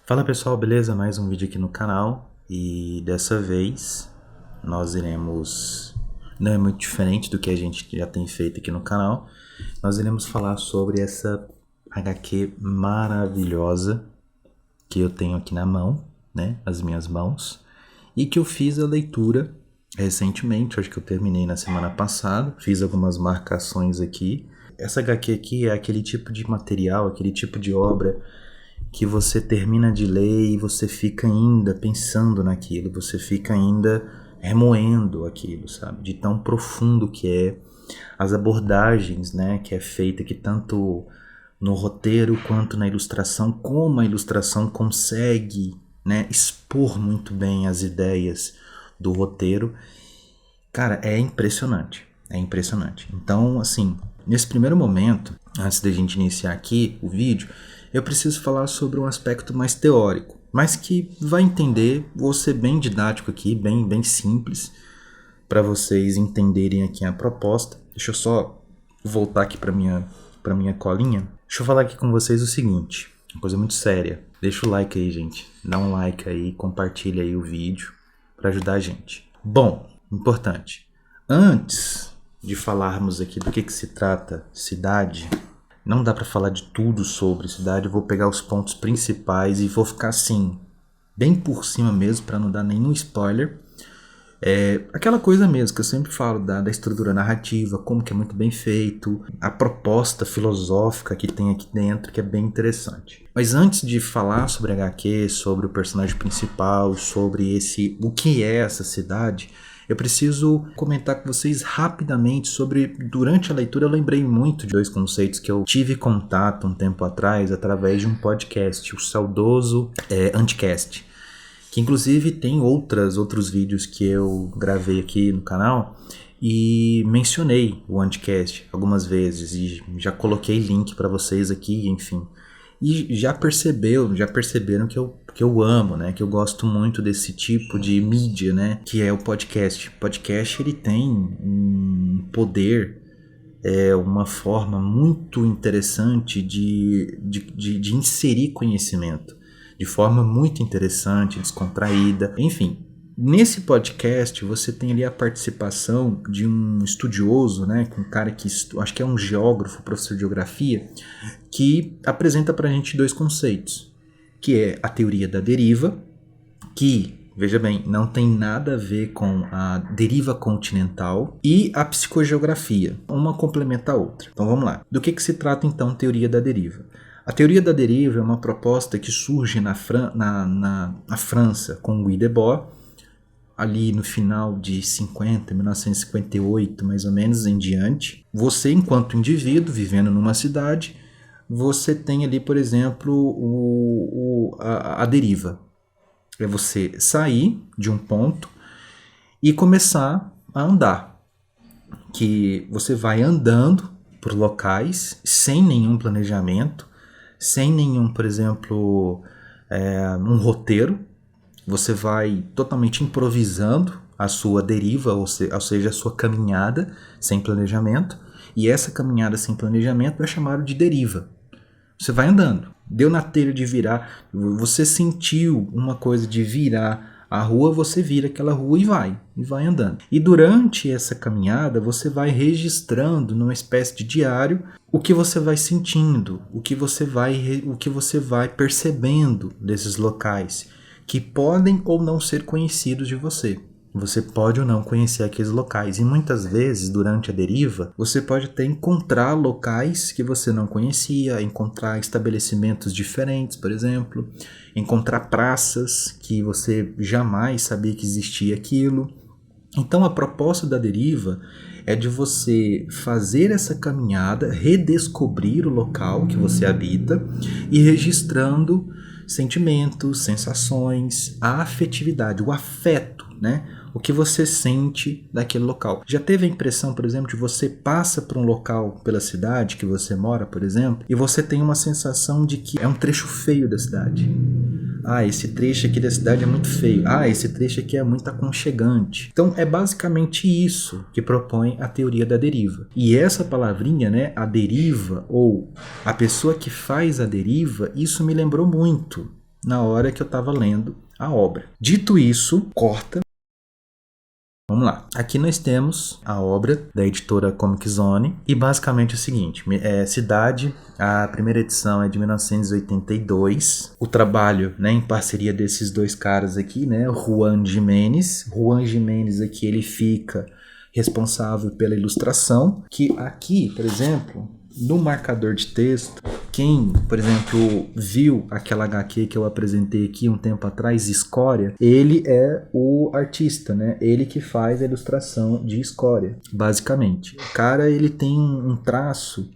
Fala pessoal, beleza? Mais um vídeo aqui no canal e dessa vez nós iremos, não é muito diferente do que a gente já tem feito aqui no canal, nós iremos falar sobre essa HQ maravilhosa que eu tenho aqui na mão, né, nas minhas mãos, e que eu fiz a leitura recentemente, acho que eu terminei na semana passada, fiz algumas marcações aqui. Essa HQ aqui é aquele tipo de material, aquele tipo de obra que você termina de ler e você fica ainda pensando naquilo, você fica ainda remoendo aquilo, sabe? De tão profundo que é as abordagens, né, que é feita, que tanto no roteiro quanto na ilustração, como a ilustração consegue, né, expor muito bem as ideias do roteiro. Cara, é impressionante, é impressionante. Então, assim, nesse primeiro momento, antes da gente iniciar aqui o vídeo, eu preciso falar sobre um aspecto mais teórico, mas que vai entender, vou ser bem didático aqui, bem simples, para vocês entenderem aqui a proposta. Deixa eu só voltar aqui para minha colinha. Deixa eu falar aqui com vocês o seguinte, uma coisa muito séria. Deixa o like aí, gente. Dá um like aí, compartilha aí o vídeo para ajudar a gente. Bom, importante. Antes de falarmos aqui do que se trata cidade, não dá para falar de tudo sobre cidade, eu vou pegar os pontos principais e vou ficar assim, bem por cima mesmo, para não dar nenhum spoiler. Aquela coisa mesmo que eu sempre falo da estrutura narrativa, como que é muito bem feito, a proposta filosófica que tem aqui dentro, que é bem interessante. Mas antes de falar sobre HQ, sobre o personagem principal, sobre o que é essa cidade, eu preciso comentar com vocês rapidamente sobre, durante a leitura eu lembrei muito de dois conceitos que eu tive contato um tempo atrás através de um podcast, o saudoso Anticast, que inclusive tem outros vídeos que eu gravei aqui no canal e mencionei o Anticast algumas vezes e já coloquei link para vocês aqui, enfim. E já perceberam que eu amo, né? Que eu gosto muito desse tipo de mídia, né? Que é o podcast. O podcast, ele tem um poder, uma forma muito interessante de inserir conhecimento. De forma muito interessante, descontraída. Enfim, nesse podcast você tem ali a participação de um estudioso, né? Um cara que acho que é um geógrafo, professor de geografia, que apresenta pra gente dois conceitos, que é a teoria da deriva, que, veja bem, não tem nada a ver com a deriva continental, e a psicogeografia. Uma complementa a outra. Então vamos lá. Do que se trata então a teoria da deriva? A teoria da deriva é uma proposta que surge na França com Guy Debord, ali no final de 1958 mais ou menos em diante. Você, enquanto indivíduo, vivendo numa cidade, você tem ali, por exemplo, a deriva. É você sair de um ponto e começar a andar. Que você vai andando por locais sem nenhum planejamento, sem nenhum, por exemplo, um roteiro. Você vai totalmente improvisando a sua deriva, ou seja, a sua caminhada sem planejamento. E essa caminhada sem planejamento é chamada de deriva. Você vai andando, deu na telha de virar, você sentiu uma coisa de virar a rua, você vira aquela rua e vai andando. E durante essa caminhada você vai registrando numa espécie de diário o que você vai sentindo, o que você vai percebendo desses locais, que podem ou não ser conhecidos de você. Você pode ou não conhecer aqueles locais, e muitas vezes durante a deriva você pode até encontrar locais que você não conhecia, encontrar estabelecimentos diferentes, por exemplo, encontrar praças que você jamais sabia que existia aquilo. Então a proposta da deriva é de você fazer essa caminhada, redescobrir o local que você habita e registrando sentimentos, sensações, a afetividade, o afeto, né? O que você sente daquele local. Já teve a impressão, por exemplo, de você passa por um local pela cidade que você mora, por exemplo, e você tem uma sensação de que é um trecho feio da cidade. Ah, esse trecho aqui da cidade é muito feio. Ah, esse trecho aqui é muito aconchegante. Então é basicamente isso que propõe a teoria da deriva. E essa palavrinha, né, a deriva, ou a pessoa que faz a deriva, isso me lembrou muito na hora que eu estava lendo a obra. Dito isso, corta. Vamos lá. Aqui nós temos a obra da editora Comic Zone e basicamente é o seguinte, Cidade, a primeira edição é de 1982. O trabalho, né, em parceria desses dois caras aqui, né, Juan Jiménez. Juan Jiménez aqui ele fica responsável pela ilustração, que aqui, por exemplo, no marcador de texto, quem, por exemplo, viu aquela HQ que eu apresentei aqui um tempo atrás, Escória, ele é o artista, né? Ele que faz a ilustração de Escória, basicamente. O cara, ele tem um traço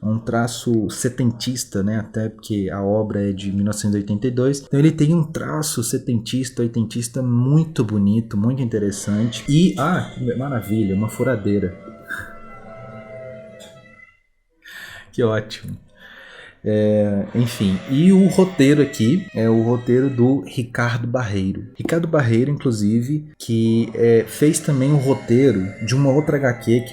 setentista, né? Até porque a obra é de 1982, então ele tem um traço setentista, oitentista muito bonito, muito interessante. E, que maravilha, uma furadeira. Que ótimo. Enfim, e o roteiro aqui é o roteiro do Ricardo Barreiro. Ricardo Barreiro, inclusive, que fez também o roteiro de uma outra HQ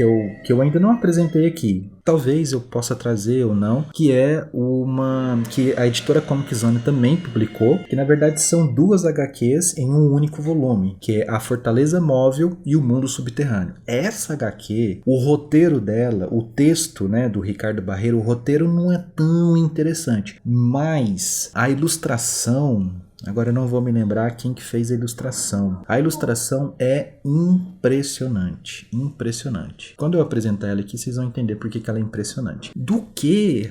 que eu ainda não apresentei aqui. Talvez eu possa trazer ou não, que é uma que a editora Comic Zone também publicou, que na verdade são duas HQs em um único volume, que é A Fortaleza Móvel e O Mundo Subterrâneo. Essa HQ, o roteiro dela, o texto, né, do Ricardo Barreiro, o roteiro não é tão interessante, mas a ilustração, agora eu não vou me lembrar quem que fez a ilustração. A ilustração é impressionante, impressionante. Quando eu apresentar ela aqui, vocês vão entender por que ela é impressionante.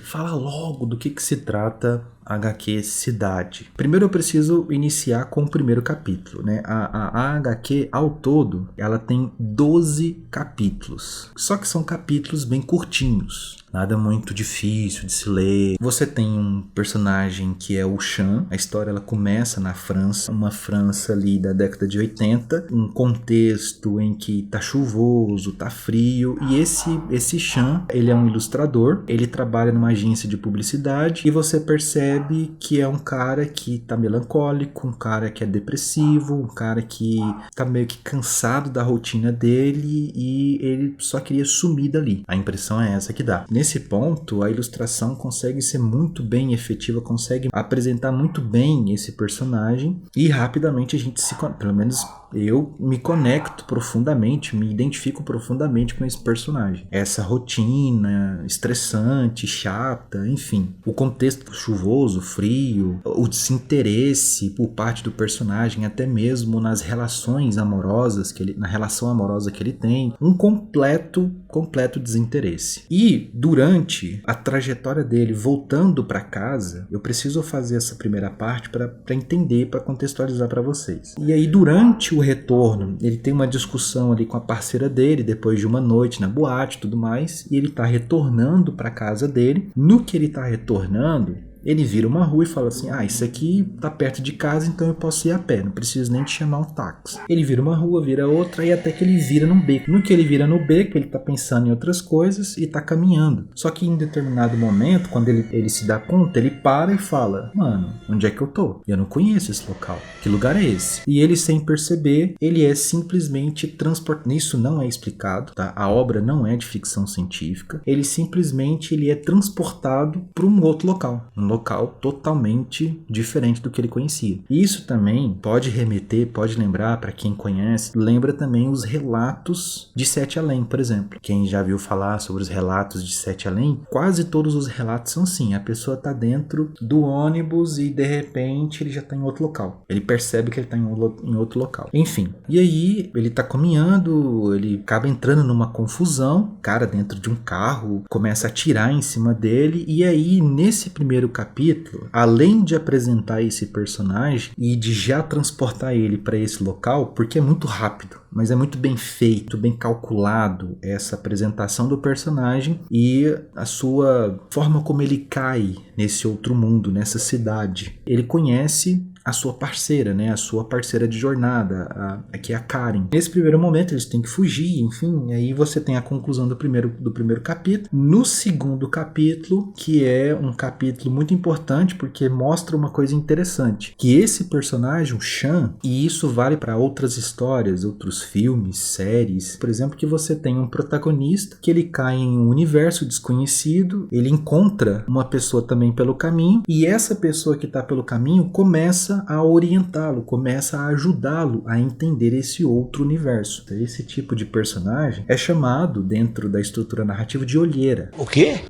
Fala logo do que se trata HQ Cidade. Primeiro eu preciso iniciar com o primeiro capítulo, né? A HQ ao todo, ela tem 12 capítulos. Só que são capítulos bem curtinhos. Nada muito difícil de se ler. Você tem um personagem que é o Chan. A história ela começa na França, uma França ali da década de 80, um contexto em que tá chuvoso, tá frio, e esse Chan, ele é um ilustrador, ele trabalha numa agência de publicidade e você percebe que é um cara que tá melancólico, um cara que é depressivo, um cara que tá meio que cansado da rotina dele e ele só queria sumir dali. A impressão é essa que dá. Nesse ponto, a ilustração consegue ser muito bem efetiva, consegue apresentar muito bem esse personagem e rapidamente a gente pelo menos eu me conecto profundamente, me identifico profundamente com esse personagem. Essa rotina estressante, chata, enfim. O contexto chuvoso, frio, o desinteresse por parte do personagem, até mesmo nas relações amorosas, na relação amorosa que ele tem, um completo desinteresse. E durante a trajetória dele voltando para casa, eu preciso fazer essa primeira parte para entender, para contextualizar para vocês. E aí durante o retorno, ele tem uma discussão ali com a parceira dele, depois de uma noite na boate e tudo mais, e ele tá retornando para casa dele. No que ele tá retornando, ele vira uma rua e fala assim, isso aqui tá perto de casa, então eu posso ir a pé, não preciso nem de chamar um táxi. Ele vira uma rua, vira outra, e até que ele vira num beco. No que ele vira no beco, ele tá pensando em outras coisas e tá caminhando. Só que em determinado momento, quando ele se dá conta, ele para e fala, mano, onde é que eu tô? Eu não conheço esse local. Que lugar é esse? E ele, sem perceber, ele é simplesmente transportado. Isso não é explicado, tá? A obra não é de ficção científica. Ele é transportado para um outro local. Um local totalmente diferente do que ele conhecia. Isso também pode lembrar, para quem conhece, lembra também os relatos de Sete Além, por exemplo. Quem já viu falar sobre os relatos de Sete Além, quase todos os relatos são assim, a pessoa tá dentro do ônibus e de repente ele já tá em outro local. Ele percebe que ele tá em outro local. Enfim, e aí ele tá caminhando, ele acaba entrando numa confusão, cara dentro de um carro começa a atirar em cima dele, e aí nesse primeiro capítulo, além de apresentar esse personagem e de já transportar ele para esse local, porque é muito rápido, mas é muito bem feito, bem calculado essa apresentação do personagem e a sua forma como ele cai nesse outro mundo, nessa cidade. Ele conhece a sua parceira, né? A sua parceira de jornada, que é a Karen. Nesse primeiro momento eles têm que fugir, enfim, aí você tem a conclusão do primeiro capítulo. No segundo capítulo, que é um capítulo muito importante porque mostra uma coisa interessante, que esse personagem, o Chan, e isso vale para outras histórias, outros filmes, séries, por exemplo, que você tem um protagonista que ele cai em um universo desconhecido, ele encontra uma pessoa também pelo caminho, e essa pessoa que está pelo caminho começa começa a orientá-lo, começa a ajudá-lo a entender esse outro universo. Esse tipo de personagem é chamado, dentro da estrutura narrativa, de olheira. O quê?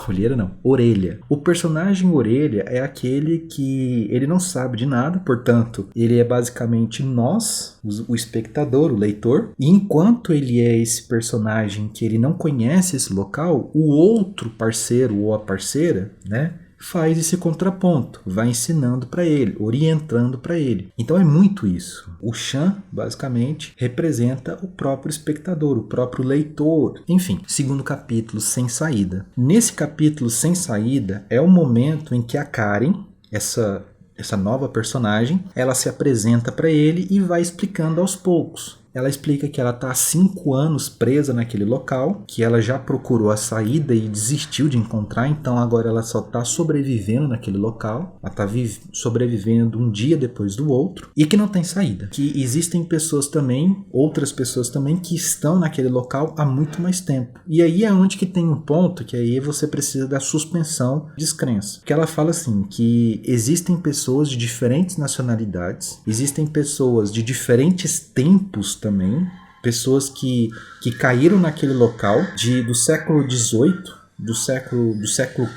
Olheira não, orelha. O personagem orelha é aquele que ele não sabe de nada, portanto, ele é basicamente nós, o espectador, o leitor, e enquanto ele é esse personagem que ele não conhece esse local, o outro parceiro ou a parceira, né, faz esse contraponto, vai ensinando para ele, orientando para ele. Então é muito isso. O Chan, basicamente, representa o próprio espectador, o próprio leitor. Enfim, segundo capítulo, Sem Saída. Nesse capítulo Sem Saída é o momento em que a Karen, essa nova personagem, ela se apresenta para ele e vai explicando aos poucos. Ela explica que ela está há 5 anos presa naquele local, que ela já procurou a saída e desistiu de encontrar, então agora ela só está sobrevivendo naquele local. Ela está sobrevivendo um dia depois do outro e que não tem saída. Que existem pessoas também, outras pessoas também, que estão naquele local há muito mais tempo. E aí é onde que tem um ponto que aí você precisa da suspensão de descrença. Que ela fala assim, que existem pessoas de diferentes nacionalidades, existem pessoas de diferentes tempos também, pessoas que caíram naquele local do século XVIII, do século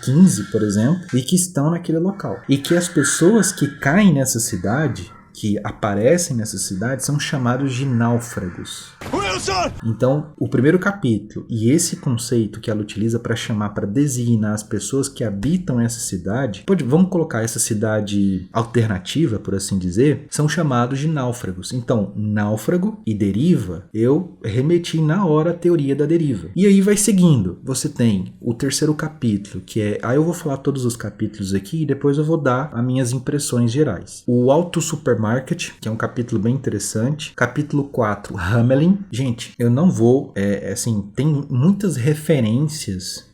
XV, por exemplo, e que estão naquele local. E que as pessoas que caem nessa cidade, que aparecem nessa cidade, são chamados de náufragos. Então, o primeiro capítulo e esse conceito que ela utiliza para chamar, para designar as pessoas que habitam essa cidade, vamos colocar essa cidade alternativa, por assim dizer, são chamados de náufragos. Então, náufrago e deriva, eu remeti na hora a teoria da deriva. E aí vai seguindo. Você tem o terceiro capítulo, que é... Aí eu vou falar todos os capítulos aqui e depois eu vou dar as minhas impressões gerais. O Auto Supermarket, que é um capítulo bem interessante. Capítulo 4, Hamelin. Gente, eu não vou, assim, tem muitas referências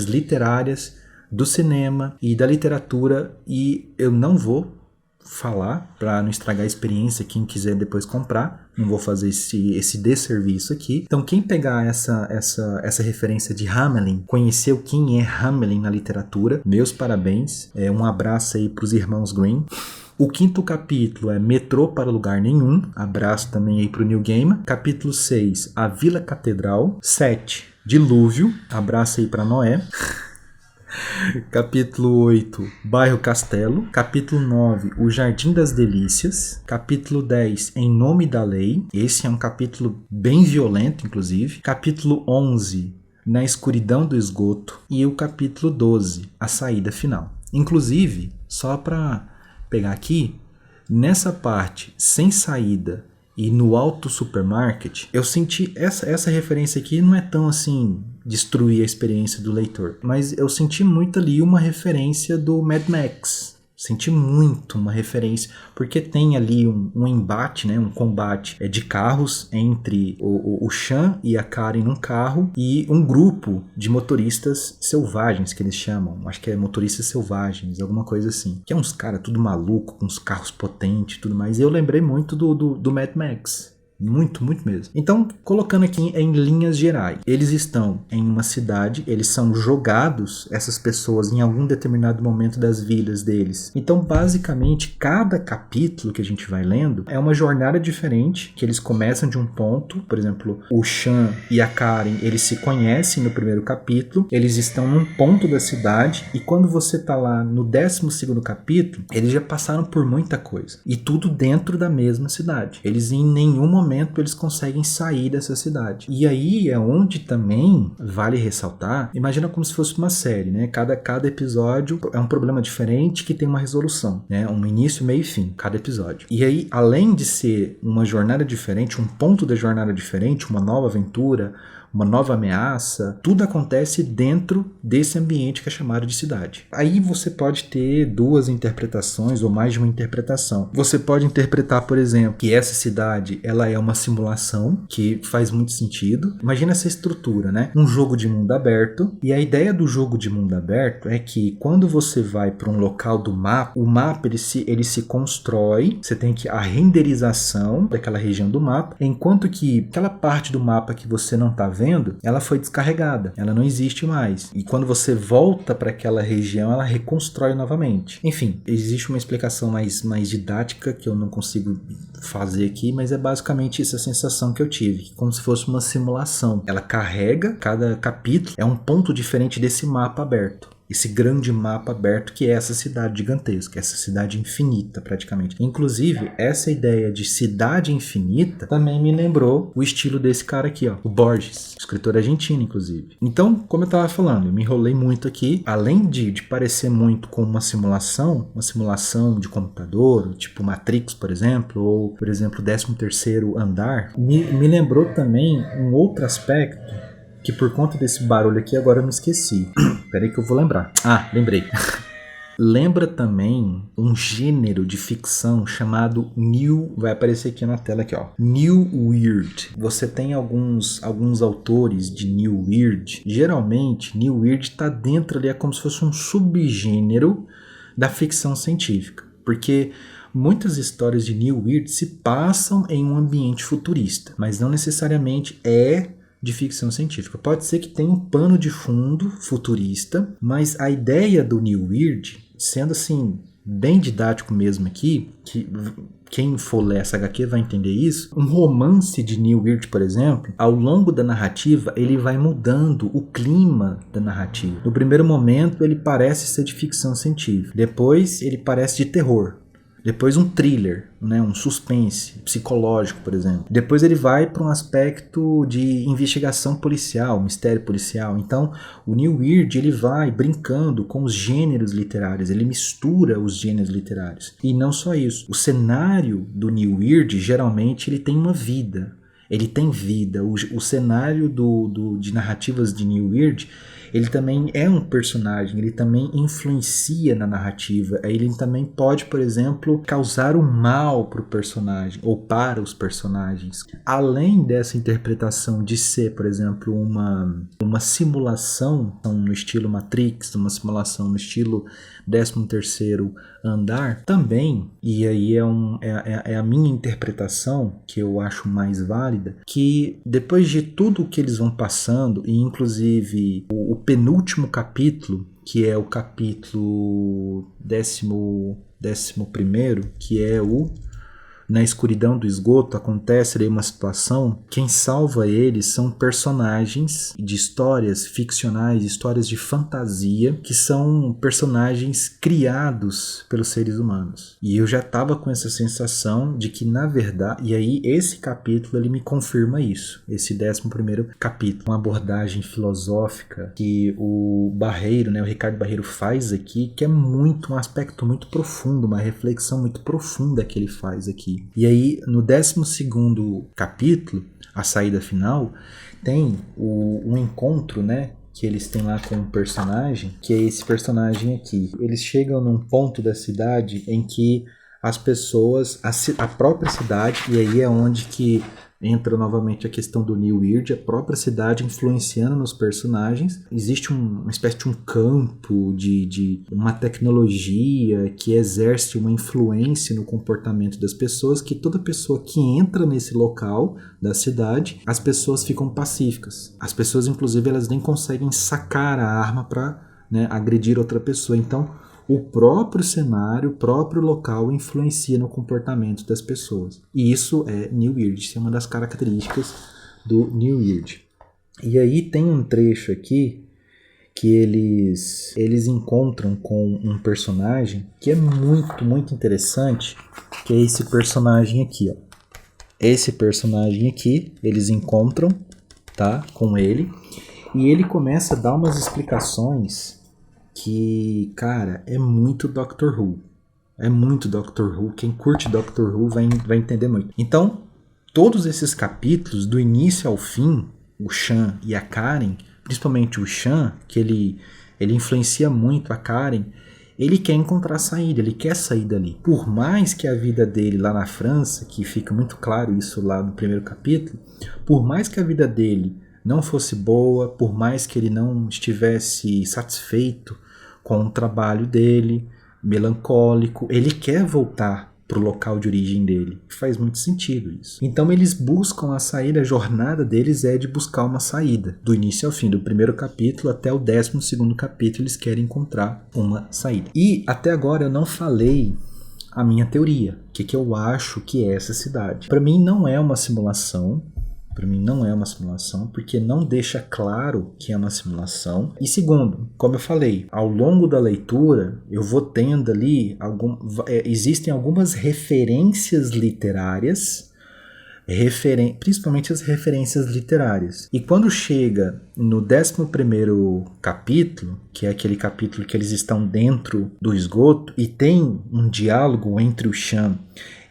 literárias do cinema e da literatura e eu não vou falar para não estragar a experiência, quem quiser depois comprar, não vou fazer esse desserviço aqui. Então quem pegar essa referência de Hamelin, conheceu quem é Hamelin na literatura, meus parabéns, um abraço aí para os irmãos Grimm. O quinto capítulo é Metrô para Lugar Nenhum. Abraço também aí pro Neil Gaiman. Capítulo 6, A Vila Catedral. 7, Dilúvio. Abraço aí pra Noé. Capítulo 8, Bairro Castelo. Capítulo 9, O Jardim das Delícias. Capítulo 10, Em Nome da Lei. Esse é um capítulo bem violento, inclusive. Capítulo 11, Na Escuridão do Esgoto. E o capítulo 12, A Saída Final. Inclusive, só para pegar aqui, nessa parte Sem Saída e no Auto Supermarket, eu senti essa referência aqui não é tão assim destruir a experiência do leitor, mas eu senti muito ali uma referência do Mad Max. Senti muito uma referência, porque tem ali um embate, né, um combate de carros entre o Chan e a Karen num carro e um grupo de motoristas selvagens, que eles chamam. Acho que é motoristas selvagens, alguma coisa assim. Que é uns caras tudo maluco, com uns carros potentes e tudo mais. E eu lembrei muito do Mad Max. Muito, muito mesmo. Então, colocando aqui em linhas gerais, eles estão em uma cidade, eles são jogados, essas pessoas, em algum determinado momento das vidas deles. Então, basicamente, cada capítulo que a gente vai lendo é uma jornada diferente, que eles começam de um ponto. Por exemplo, o Chan e a Karen, eles se conhecem no primeiro capítulo, eles estão num ponto da cidade, e quando você tá lá no 12º capítulo, eles já passaram por muita coisa. E tudo dentro da mesma cidade. Eles em nenhum momento eles conseguem sair dessa cidade. E aí é onde também vale ressaltar, imagina como se fosse uma série, né? Cada episódio é um problema diferente que tem uma resolução, né? Um início, meio e fim, cada episódio. E aí, além de ser uma jornada diferente, um ponto da jornada diferente, uma nova aventura, uma nova ameaça, tudo acontece dentro desse ambiente que é chamado de cidade. Aí você pode ter duas interpretações ou mais de uma interpretação. Você pode interpretar, por exemplo, que essa cidade ela é uma simulação, que faz muito sentido. Imagina essa estrutura, né? Um jogo de mundo aberto, e a ideia do jogo de mundo aberto é que quando você vai para um local do mapa, o mapa ele se constrói, você tem que a renderização daquela região do mapa, enquanto que aquela parte do mapa que você não está vendo, ela foi descarregada, ela não existe mais. E quando você volta para aquela região, ela reconstrói novamente. Enfim, existe uma explicação mais didática que eu não consigo fazer aqui, mas é basicamente essa sensação que eu tive, como se fosse uma simulação. Ela carrega, cada capítulo é um ponto diferente desse mapa aberto. Esse grande mapa aberto que é essa cidade gigantesca, essa cidade infinita praticamente. Inclusive, essa ideia de cidade infinita também me lembrou o estilo desse cara aqui, ó, o Borges, escritor argentino, inclusive. Então, como eu estava falando, eu me enrolei muito aqui. Além de parecer muito com uma simulação de computador, tipo Matrix, por exemplo, ou, por exemplo, 13º Andar, me lembrou também um outro aspecto que por conta desse barulho aqui agora eu me esqueci. Peraí que eu vou lembrar. Ah, lembrei. Lembra também um gênero de ficção chamado New... Vai aparecer aqui na tela aqui, ó. New Weird. Você tem alguns autores de New Weird. Geralmente, New Weird tá dentro ali, é como se fosse um subgênero da ficção científica. Porque muitas histórias de New Weird se passam em um ambiente futurista, mas não necessariamente é de ficção científica. Pode ser que tenha um pano de fundo futurista, mas a ideia do New Weird, sendo assim, bem didático mesmo aqui, que quem for ler essa HQ vai entender isso, um romance de New Weird, por exemplo, ao longo da narrativa, ele vai mudando o clima da narrativa. No primeiro momento, ele parece ser de ficção científica. Depois, ele parece de terror. Depois um thriller, né, um suspense psicológico, por exemplo. Depois ele vai para um aspecto de investigação policial, mistério policial. Então, o New Weird ele vai brincando com os gêneros literários, ele mistura os gêneros literários. E não só isso, o cenário do New Weird geralmente ele tem uma vida. Ele tem vida. O cenário de narrativas de New Weird, ele também é um personagem, ele também influencia na narrativa, ele também pode, por exemplo, causar um mal para o personagem ou para os personagens. Além dessa interpretação de ser, por exemplo, uma simulação no estilo Matrix, uma simulação no estilo 13º Andar, também, e aí é a minha interpretação que eu acho mais válida, que depois de tudo que eles vão passando, e inclusive o penúltimo capítulo, que é o capítulo 11º, que é o Na Escuridão do Esgoto, acontece ali uma situação, quem salva eles são personagens de histórias ficcionais, histórias de fantasia, que são personagens criados pelos seres humanos. E eu já estava com essa sensação de que, na verdade, e aí esse capítulo ele me confirma isso, esse 11º capítulo, uma abordagem filosófica que o Barreiro, né, o Ricardo Barreiro faz aqui, que é um aspecto muito profundo, uma reflexão muito profunda que ele faz aqui. E aí, no 12º capítulo, a saída final, tem um encontro, né, que eles têm lá com um personagem, que é esse personagem aqui. Eles chegam num ponto da cidade em que as pessoas, a própria cidade, e aí é onde que entra novamente a questão do New Weird, a própria cidade influenciando nos personagens. Existe uma espécie de um campo, de uma tecnologia que exerce uma influência no comportamento das pessoas, que toda pessoa que entra nesse local da cidade, as pessoas ficam pacíficas. As pessoas, inclusive, elas nem conseguem sacar a arma para, né, agredir outra pessoa. Então, o próprio cenário, o próprio local influencia no comportamento das pessoas. E isso é New Weird, isso é uma das características do New Weird. E aí tem um trecho aqui que eles encontram com um personagem que é muito, muito interessante, que é esse personagem aqui, ó. Esse personagem aqui, eles encontram, tá, com ele, e ele começa a dar umas explicações que, cara, é muito Doctor Who. É muito Doctor Who. Quem curte Doctor Who vai entender muito. Então, todos esses capítulos, do início ao fim, o Sean e a Karen, principalmente o Sean, que ele influencia muito a Karen, ele quer encontrar saída, ele quer sair dali. Por mais que a vida dele lá na França, que fica muito claro isso lá no primeiro capítulo, por mais que a vida dele não fosse boa, por mais que ele não estivesse satisfeito com o trabalho dele, melancólico, ele quer voltar pro local de origem dele. Faz muito sentido isso. Então eles buscam a saída, a jornada deles é de buscar uma saída. Do início ao fim, do primeiro capítulo até o 12º capítulo, eles querem encontrar uma saída. E até agora eu não falei a minha teoria. O que eu acho que é essa cidade. Para mim não é uma simulação. Porque não deixa claro que é uma simulação. E segundo, como eu falei, ao longo da leitura, eu vou tendo ali, existem algumas referências literárias, principalmente as referências literárias. E quando chega no 11º capítulo, que é aquele capítulo que eles estão dentro do esgoto, e tem um diálogo entre o Shan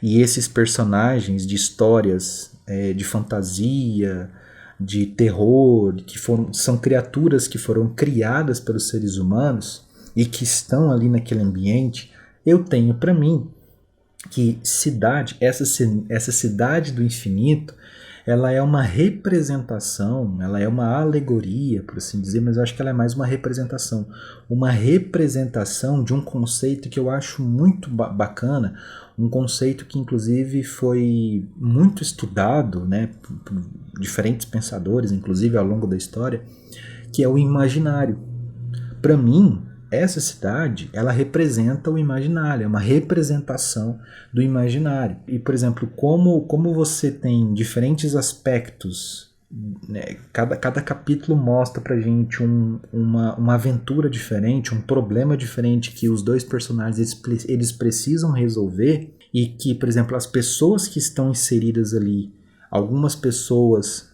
e esses personagens de histórias de fantasia, de terror, são criaturas que foram criadas pelos seres humanos e que estão ali naquele ambiente, eu tenho para mim que essa cidade do infinito, ela é uma representação, ela é uma alegoria, por assim dizer, mas eu acho que ela é mais uma representação de um conceito que eu acho muito bacana, um conceito que inclusive foi muito estudado, né, por diferentes pensadores, inclusive ao longo da história, que é o imaginário. Para mim, essa cidade, ela representa o imaginário, é uma representação do imaginário. E, por exemplo, como você tem diferentes aspectos, né, cada capítulo mostra pra gente uma aventura diferente, um problema diferente que os dois personagens eles precisam resolver, e que, por exemplo, as pessoas que estão inseridas ali, algumas pessoas,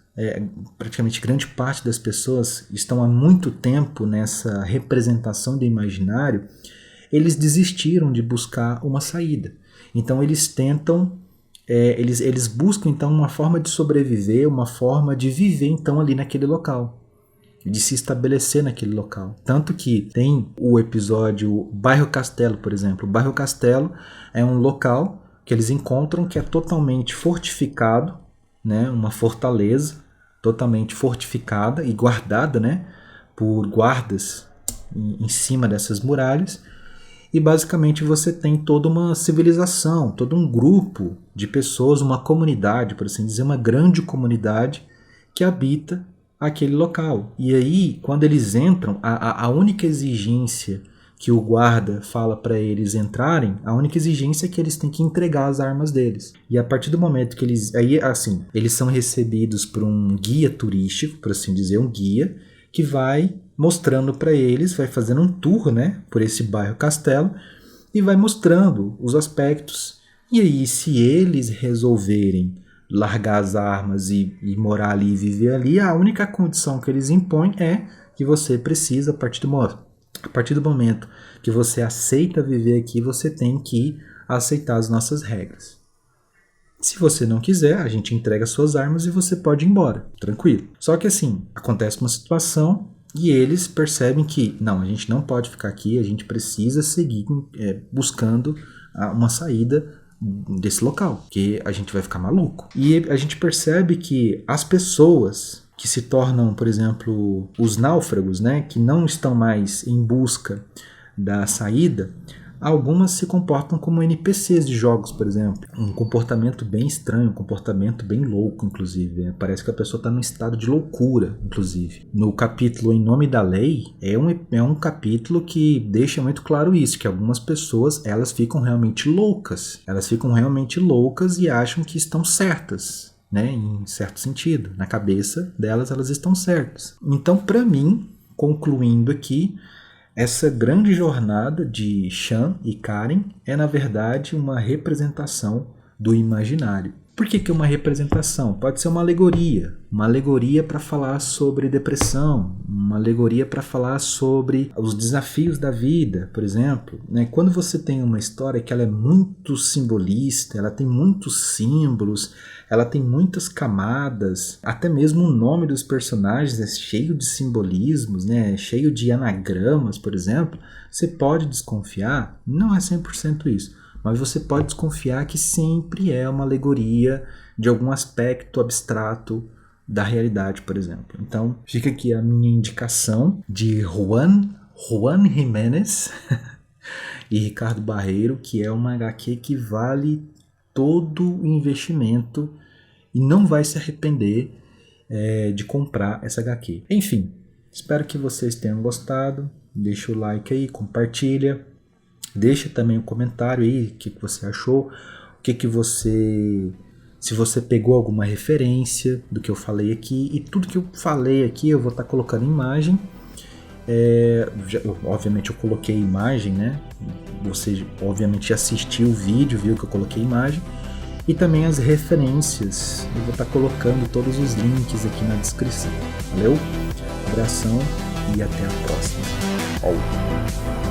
praticamente grande parte das pessoas estão há muito tempo nessa representação do imaginário, eles desistiram de buscar uma saída. Então eles tentam, eles buscam então uma forma de sobreviver, uma forma de viver então ali naquele local, de se estabelecer naquele local. Tanto que tem o episódio Bairro Castelo, por exemplo. O Bairro Castelo é um local que eles encontram que é totalmente fortificado, né, uma fortaleza totalmente fortificada e guardada, né, por guardas em cima dessas muralhas, e basicamente você tem toda uma civilização, todo um grupo de pessoas, uma comunidade, por assim dizer, uma grande comunidade que habita aquele local. E aí, quando eles entram, a única exigência que o guarda fala para eles entrarem, a única exigência é que eles têm que entregar as armas deles. E a partir do momento que eles são recebidos por um guia turístico, por assim dizer, um guia que vai mostrando para eles, vai fazendo um tour, né, por esse bairro Castelo e vai mostrando os aspectos. E aí, se eles resolverem largar as armas e morar ali e viver ali, a única condição que eles impõem é que você precisa, a partir do momento que você aceita viver aqui, você tem que aceitar as nossas regras. Se você não quiser, a gente entrega suas armas e você pode ir embora, tranquilo. Só que assim, acontece uma situação e eles percebem que, não, a gente não pode ficar aqui, a gente precisa seguir buscando uma saída desse local, que a gente vai ficar maluco. E a gente percebe que as pessoas que se tornam, por exemplo, os náufragos, né, que não estão mais em busca da saída, algumas se comportam como NPCs de jogos, por exemplo. Um comportamento bem estranho, um comportamento bem louco, inclusive. Parece que a pessoa está num estado de loucura, inclusive. No capítulo Em Nome da Lei, é um capítulo que deixa muito claro isso, que algumas pessoas, elas ficam realmente loucas. Elas ficam realmente loucas e acham que estão certas, né, em certo sentido. Na cabeça delas, elas estão certas. Então, para mim, concluindo aqui, essa grande jornada de Shan e Karen é, na verdade, uma representação do imaginário. Por que é uma representação? Pode ser uma alegoria para falar sobre depressão, uma alegoria para falar sobre os desafios da vida, por exemplo. Né? Quando você tem uma história que ela é muito simbolista, ela tem muitos símbolos, ela tem muitas camadas, até mesmo o nome dos personagens é cheio de simbolismos, né? Cheio de anagramas, por exemplo, você pode desconfiar, não é 100% isso, mas você pode desconfiar que sempre é uma alegoria de algum aspecto abstrato da realidade, por exemplo. Então, fica aqui a minha indicação de Juan Jiménez, e Ricardo Barreiro, que é uma HQ que vale todo o investimento e não vai se arrepender de comprar essa HQ. Enfim, espero que vocês tenham gostado. Deixa o like aí, compartilha. Deixa também um comentário aí, o que você achou, o que você... Se você pegou alguma referência do que eu falei aqui, e tudo que eu falei aqui eu vou estar colocando imagem. Obviamente eu coloquei imagem, né? Você obviamente assistiu o vídeo, viu que eu coloquei imagem. E também as referências. Eu vou estar colocando todos os links aqui na descrição. Valeu? Abração e até a próxima.